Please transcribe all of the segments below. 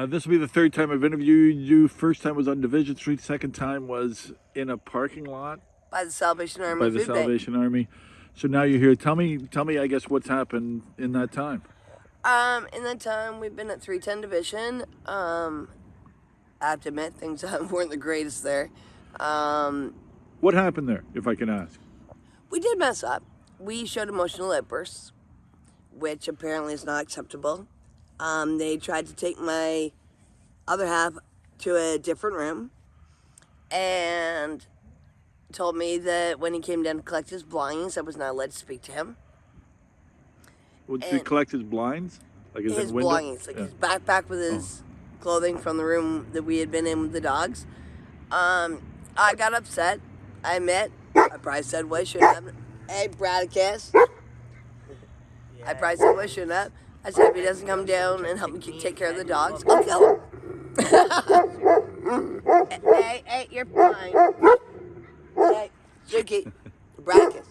This will be the third time I've interviewed you. First time was on Division Street. Second time was in a parking lot By the Salvation Army by the Food Bank. Salvation Army. So now you're here. Tell me, I guess, what's happened in that time. In that time, we've been at 310 Division. I have to admit, things weren't the greatest there. What happened there, if I can ask? We did mess up. We showed emotional outbursts, which apparently is not acceptable. They tried to take my other half to a different room and told me that when he came down to collect his belongings, I was not allowed to speak to him. Would you collect his blinds? Like his belongings, like his backpack with his clothing from the room that we had been in with the dogs. I got upset. I admit, I probably said what I shouldn't have. Hey, Bradicus. I probably said what I shouldn't have. I said if he doesn't come down and help me take care of the dogs, I'll kill him. Hey, you're fine. Hey, Suki, Bradicus.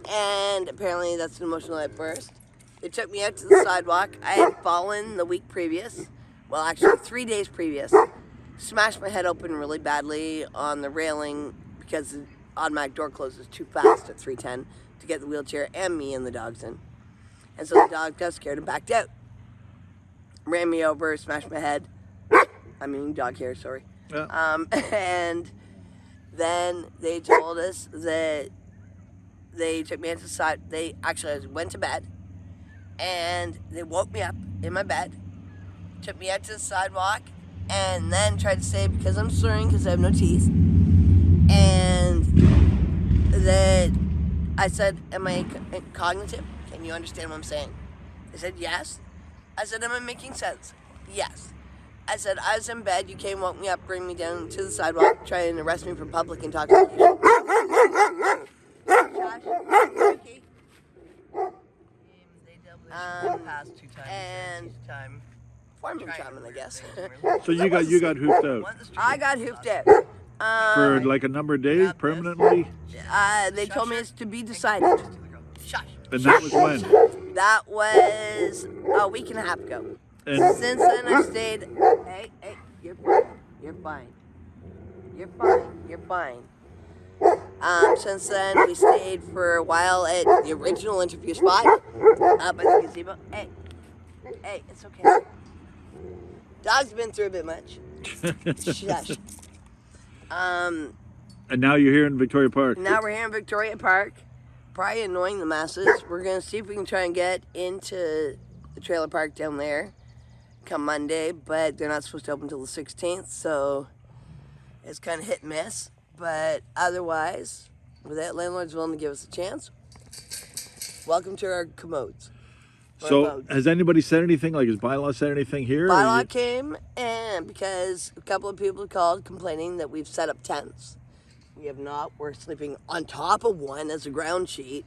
And apparently that's an emotional outburst. They took me out to the sidewalk. I had fallen the week previous. Well, actually 3 days previous. Smashed my head open really badly on the railing because the automatic door closes too fast at 310 to get the wheelchair and me and the dogs in. And so the dog got scared and backed out. Ran me over, smashed my head. I mean, dog hair, sorry. Yeah. And then they told us that they took me into the side. I went to bed, and they woke me up in my bed, took me out to the sidewalk, and then tried to say because I'm slurring because I have no teeth, and that I said, "Am I cognitive? Can you understand what I'm saying?" They said, "Yes." I said, "Am I making sense?" "Yes." I said, "I was in bed. You came, woke me up, bring me down to the sidewalk, try and arrest me for public intoxication." Past 2 times. And time. form of charming, I guess. So you got hooped out I got hooped out. for like a number of days permanently, They told me it's to be decided. Shush. and that was when. That was a week and a half ago. And Since then, I stayed. Hey, you're fine. You're fine. You're fine. You're fine. Since then, we stayed for a while at the original interview spot up at the gazebo. Hey, it's okay. Dog's been through a bit much. Shush. and now you're here in Victoria Park. Now we're here in Victoria Park. Probably annoying the masses. We're going to see if we can try and get into the trailer park down there come Monday, but they're not supposed to open until the 16th, so it's kind of hit and miss. But otherwise, with that, landlord's willing to give us a chance. Welcome to our commodes. So has anybody said anything? Like, has bylaw said anything here? Bylaw came, and because a couple of people called complaining that we've set up tents. We have not. We're sleeping on top of one as a ground sheet,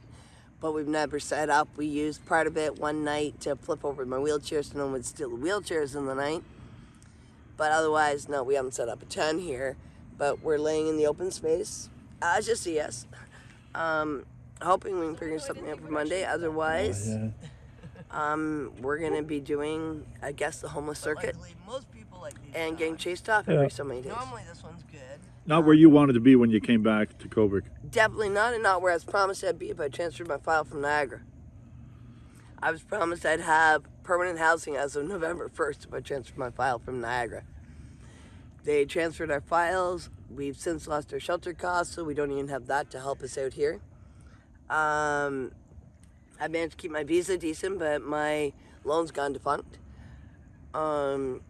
but we've never set up. We used part of it one night to flip over my wheelchair so no one would steal the wheelchairs in the night. But otherwise, no, we haven't set up a tent here. But we're laying in the open space, as you see us. Hoping we can figure something out for Monday. Otherwise, we're going to be doing, I guess, the homeless circuit Most people like these and getting dogs. chased off every so many days. Normally this one's good. Not where you wanted to be when you came back to Cobourg. Definitely not, and not where I was promised I'd be if I transferred my file from Niagara. I was promised I'd have permanent housing as of November 1st if I transferred my file from Niagara. They transferred our files. We've since lost our shelter costs, so we don't even have that to help us out here. I managed to keep my visa decent, but my loan's gone defunct. And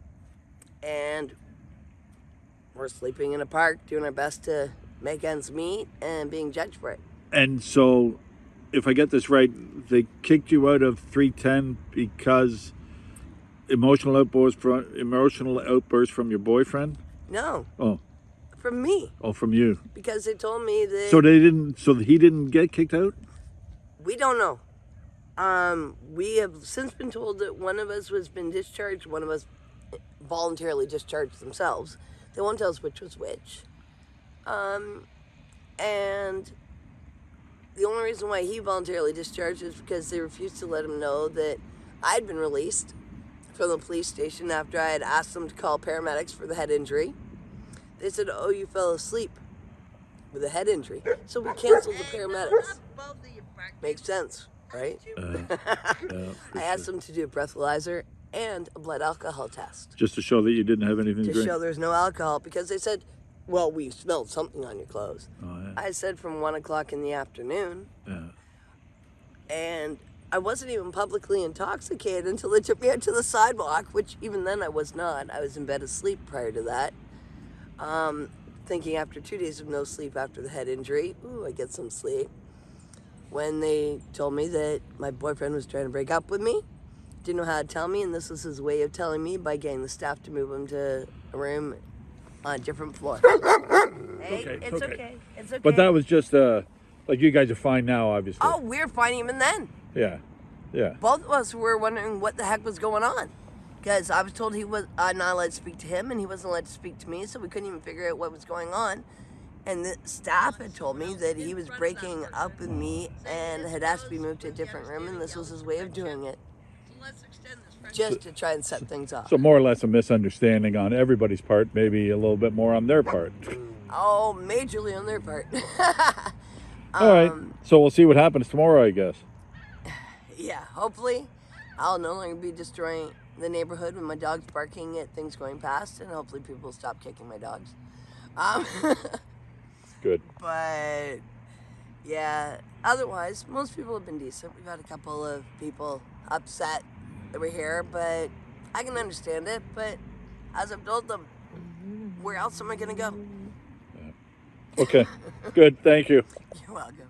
we're sleeping in a park, doing our best to make ends meet, and being judged for it. And so, if I get this right, they kicked you out of 310 because emotional outbursts from your boyfriend? No, Oh, from me, from you. because they told me that So he didn't get kicked out? we don't know. We have since been told that one of us has been discharged, one of us voluntarily discharged themselves. They won't tell us which was which. And the only reason why he voluntarily discharged is because they refused to let him know that I'd been released from the police station after I had asked them to call paramedics for the head injury. They said, "Oh, you fell asleep with a head injury." So we canceled the paramedics. Makes sense, right? Yeah, for I asked sure. them to do a breathalyzer and a blood alcohol test Just to show that you didn't have anything to to drink. show there's no alcohol, because they said, "Well, we smelled something on your clothes." Oh, yeah. I said from 1 o'clock in the afternoon, Yeah. and I wasn't even publicly intoxicated until they took me out to the sidewalk, which even then I was not. I was in bed asleep prior to that. Thinking after 2 days of no sleep after the head injury, ooh, I get some sleep. When they told me that my boyfriend was trying to break up with me, didn't know how to tell me, and this was his way of telling me by getting the staff to move him to a room on a different floor. Hey, okay, it's okay. okay. It's okay. But that was just like you guys are fine now, obviously. Oh, we were fine even then. Yeah. Yeah. Both of us were wondering what the heck was going on, because I was told he was not allowed to speak to him, and he wasn't allowed to speak to me, so we couldn't even figure out what was going on. And the staff had told me that he was breaking up with me and had asked to be moved to a different room, and this was his way of doing it, just to try and set things off. So more or less a misunderstanding on everybody's part, maybe a little bit more on their part. Oh, majorly on their part. All right. So we'll see what happens tomorrow, I guess. Yeah, hopefully I'll no longer be destroying the neighborhood with my dogs barking at things going past, and hopefully people will stop kicking my dogs. Good. But yeah, otherwise, most people have been decent. We've had a couple of people upset that we're here, but I can understand it. But as I've told them, where else am I going to go? Okay. Good. Thank you. You're welcome.